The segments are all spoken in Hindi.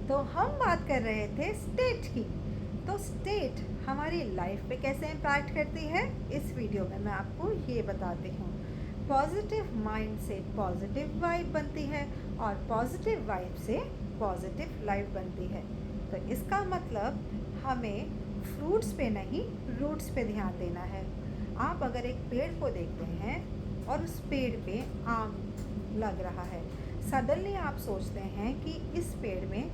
तो हम बात कर रहे थे स्टेट की। तो स्टेट हमारी लाइफ पे कैसे इम्पैक्ट करती है, इस वीडियो में मैं आपको ये बताती हूँ। पॉजिटिव माइंड से पॉजिटिव वाइब बनती है और पॉजिटिव वाइब से पॉजिटिव लाइफ बनती है। तो इसका मतलब हमें फ्रूट्स पे नहीं, रूट्स पे ध्यान देना है। आप अगर एक पेड़ को देखते हैं और उस पेड़ पे आम लग रहा है, सडनली आप सोचते हैं कि इस पेड़ में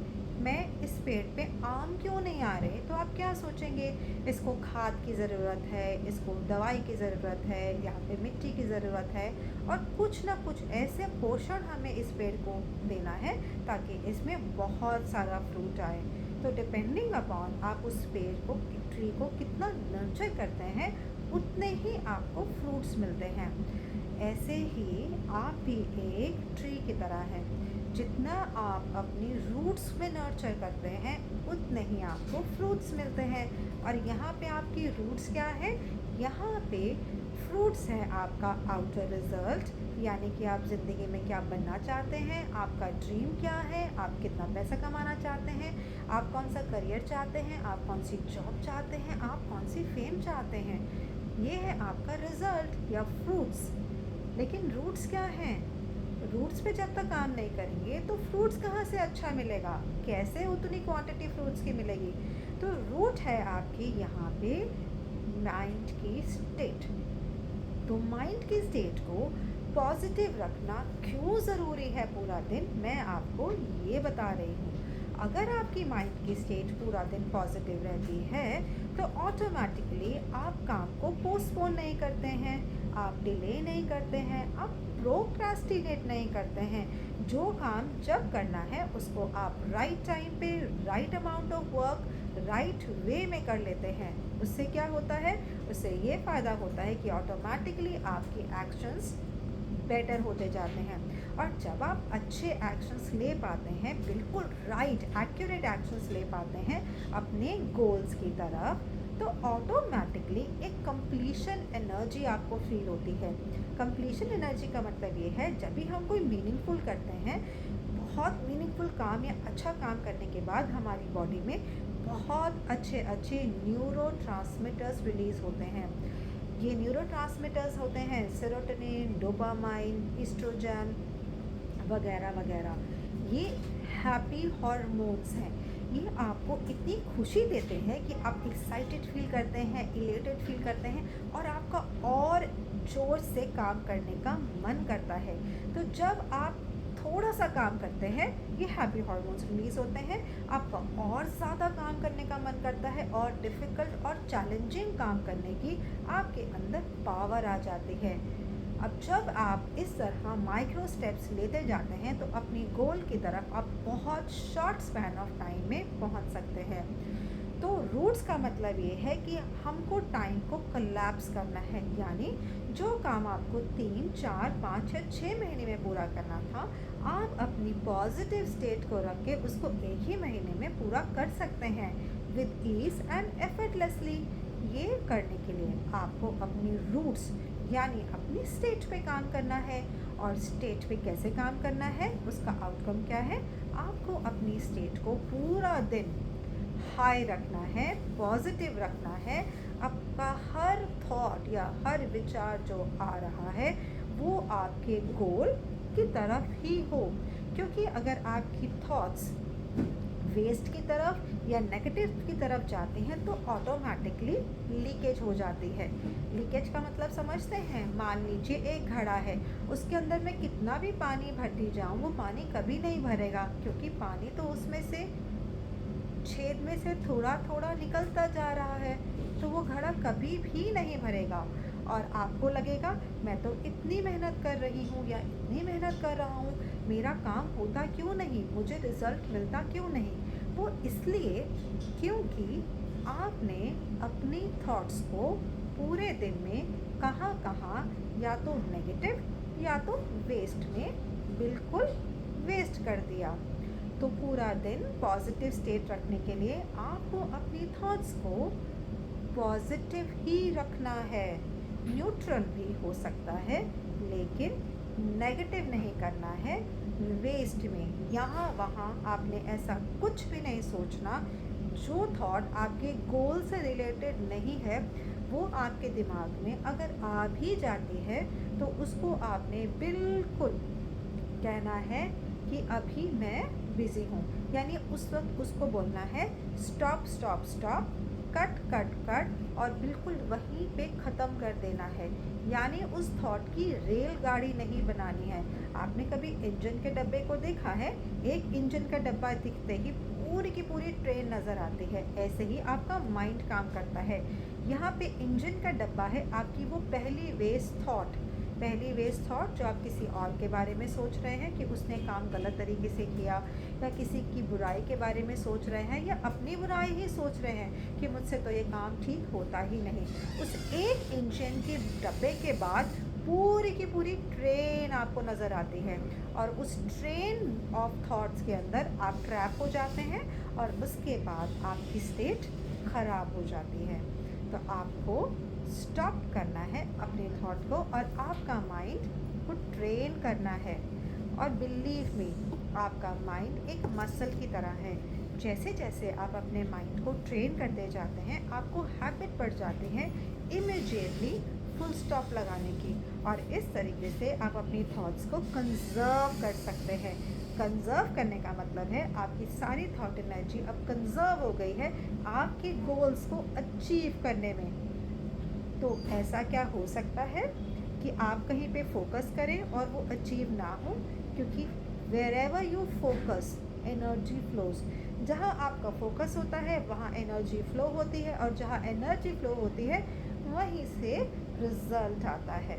इस पेड़ पे आम क्यों नहीं आ रहे, तो आप क्या सोचेंगे? इसको खाद की ज़रूरत है, इसको दवाई की ज़रूरत है, यहाँ पे मिट्टी की ज़रूरत है और कुछ ना कुछ ऐसे पोषण हमें इस पेड़ को देना है ताकि इसमें बहुत सारा फ्रूट आए। तो डिपेंडिंग अपॉन आप उस पेड़ को, ट्री को कितना नर्चर करते हैं, उतने ही आपको फ्रूट्स मिलते हैं। ऐसे ही आप भी एक ट्री की तरह हैं। जितना आप अपनी रूट्स में नर्चर करते हैं उतने ही आपको फ्रूट्स मिलते हैं। और यहाँ पे आपकी रूट्स क्या है? यहाँ पे फ्रूट्स है आपका आउटर रिजल्ट, यानी कि आप ज़िंदगी में क्या बनना चाहते हैं, आपका ड्रीम क्या है, आप कितना पैसा कमाना चाहते हैं, आप कौन सा करियर चाहते हैं, आप कौन सी जॉब चाहते हैं, आप कौन सी फेम चाहते हैं। ये है आपका रिजल्ट या फ्रूट्स। लेकिन रूट्स क्या हैं? रूट्स पे जब तक काम नहीं करेंगे तो फ्रूट्स कहाँ से अच्छा मिलेगा? कैसे उतनी क्वांटिटी फ्रूट्स की मिलेगी? तो रूट है आपकी यहाँ पे माइंड की स्टेट। तो माइंड की स्टेट को पॉजिटिव रखना क्यों ज़रूरी है पूरा दिन, मैं आपको ये बता रही हूँ। अगर आपकी माइंड की स्टेट पूरा दिन पॉजिटिव रहती है तो ऑटोमेटिकली आप काम को पोस्टपोन नहीं करते हैं, आप डिले नहीं करते हैं, आप प्रोक्रास्टिनेट नहीं करते हैं। जो काम जब करना है उसको आप राइट टाइम पे, right amount of work, right way में कर लेते हैं। उससे क्या होता है? उससे ये फ़ायदा होता है कि ऑटोमेटिकली आपकी एक्शंस बेटर होते जाते हैं। और जब आप अच्छे एक्शंस ले पाते हैं, बिल्कुल राइट एक्यूरेट एक्शंस ले पाते हैं अपने गोल्स की तरफ, तो ऑटोमेटिकली एक कंप्लीशन एनर्जी आपको फील होती है। कंप्लीशन एनर्जी का मतलब ये है, जब भी हम कोई मीनिंगफुल करते हैं, बहुत मीनिंगफुल काम या अच्छा काम करने के बाद हमारी बॉडी में बहुत अच्छे अच्छे न्यूरोट्रांसमीटर्स रिलीज़ होते हैं। ये न्यूरोट्रांसमीटर्स होते हैं सेरोटोनिन, डोपामाइन, एस्ट्रोजन वगैरह वगैरह। ये हैप्पी हार्मोन्स हैं। ये आपको इतनी खुशी देते हैं कि आप एक्साइटेड फील करते हैं, इलेटेड फील करते हैं और आपका और ज़ोर से काम करने का मन करता है। तो जब आप थोड़ा सा काम करते हैं, ये हैप्पी हार्मोन्स रिलीज़ होते हैं, आपका और ज़्यादा काम करने का मन करता है और डिफ़िकल्ट और चैलेंजिंग काम करने की आपके अंदर पावर आ जाती है। अब जब आप इस तरह माइक्रो स्टेप्स लेते जाते हैं तो अपनी गोल की तरफ आप बहुत शॉर्ट स्पैन ऑफ टाइम में पहुंच सकते हैं। तो रूट्स का मतलब ये है कि हमको टाइम को कोलैप्स करना है, यानी जो काम आपको 3, 4, 5 या 6 महीने में पूरा करना था, आप अपनी पॉजिटिव स्टेट को रख के उसको एक ही महीने में पूरा कर सकते हैं विद ईज एंड एफर्टलेसली। ये करने के लिए आपको अपनी रूट्स यानी अपनी स्टेट पे काम करना है। और स्टेट पे कैसे काम करना है, उसका आउटकम क्या है? आपको अपनी स्टेट को पूरा दिन हाई रखना है, पॉजिटिव रखना है। आपका हर थॉट या हर विचार जो आ रहा है वो आपके गोल की तरफ ही हो, क्योंकि अगर आपकी थॉट्स वेस्ट की तरफ या नेगेटिव की तरफ जाती हैं तो ऑटोमेटिकली लीकेज हो जाती है। लीकेज का मतलब समझते हैं? मान लीजिए एक घड़ा है, उसके अंदर मैं कितना भी पानी भरती जाऊँ वो पानी कभी नहीं भरेगा, क्योंकि पानी तो उसमें से छेद में से थोड़ा थोड़ा निकलता जा रहा है, तो वो घड़ा कभी भी नहीं भरेगा। और आपको लगेगा मैं तो इतनी मेहनत कर रही हूँ या इतनी मेहनत कर रहा हूँ, मेरा काम होता क्यों नहीं, मुझे रिज़ल्ट मिलता क्यों नहीं? वो इसलिए क्योंकि आपने अपनी थॉट्स को पूरे दिन में कहाँ कहाँ या तो नेगेटिव या तो वेस्ट में बिल्कुल वेस्ट कर दिया। तो पूरा दिन पॉजिटिव स्टेट रखने के लिए आपको अपनी थॉट्स को पॉजिटिव ही रखना है। न्यूट्रल भी हो सकता है लेकिन नेगेटिव नहीं करना है। वेस्ट में, यहाँ वहाँ आपने ऐसा कुछ भी नहीं सोचना। जो थॉट आपके गोल से रिलेटेड नहीं है वो आपके दिमाग में अगर आ भी जाती है तो उसको आपने बिल्कुल कहना है कि अभी मैं बिज़ी हूँ, यानी उस वक्त उसको बोलना है stop stop stop, cut cut cut, और बिल्कुल वहीं पे ख़त्म कर देना है। यानी उस थॉट की रेलगाड़ी नहीं बनानी है। आपने कभी इंजन के डब्बे को देखा है? एक इंजन का डब्बा दिखते ही पूरी की पूरी ट्रेन नज़र आती है, ऐसे ही आपका माइंड काम करता है। यहाँ पे इंजन का डब्बा है आपकी वो पहली वेस्ट थॉट जो आप किसी और के बारे में सोच रहे हैं कि उसने काम गलत तरीके से किया, या किसी की बुराई के बारे में सोच रहे हैं, या अपनी बुराई ही सोच रहे हैं कि मुझसे तो ये काम ठीक होता ही नहीं। उस एक इंजन के डब्बे के बाद पूरी की पूरी ट्रेन आपको नज़र आती है, और उस ट्रेन ऑफ थॉट्स के अंदर आप ट्रैप हो जाते हैं, और उसके बाद आपकी स्टेट ख़राब हो जाती है। तो आपको स्टॉप करना है अपने थॉट को, और आपका माइंड को ट्रेन करना है। और बिलीव मी, आपका माइंड एक मसल की तरह है। जैसे जैसे आप अपने माइंड को ट्रेन करते जाते हैं आपको हैबिट पड़ जाती है इमिडिएटली फुल स्टॉप लगाने की, और इस तरीके से आप अपनी थॉट्स को कंजर्व कर सकते हैं। कंजर्व करने का मतलब है आपकी सारी थॉट एनर्जी अब कंजर्व हो गई है आपके गोल्स को अचीव करने में। तो ऐसा क्या हो सकता है कि आप कहीं पे फोकस करें और वो अचीव ना हो, क्योंकि wherever you focus energy flows. जहाँ आपका फोकस होता है वहाँ एनर्जी फ्लो होती है, और जहाँ एनर्जी फ्लो होती है वहीं से रिजल्ट आता है।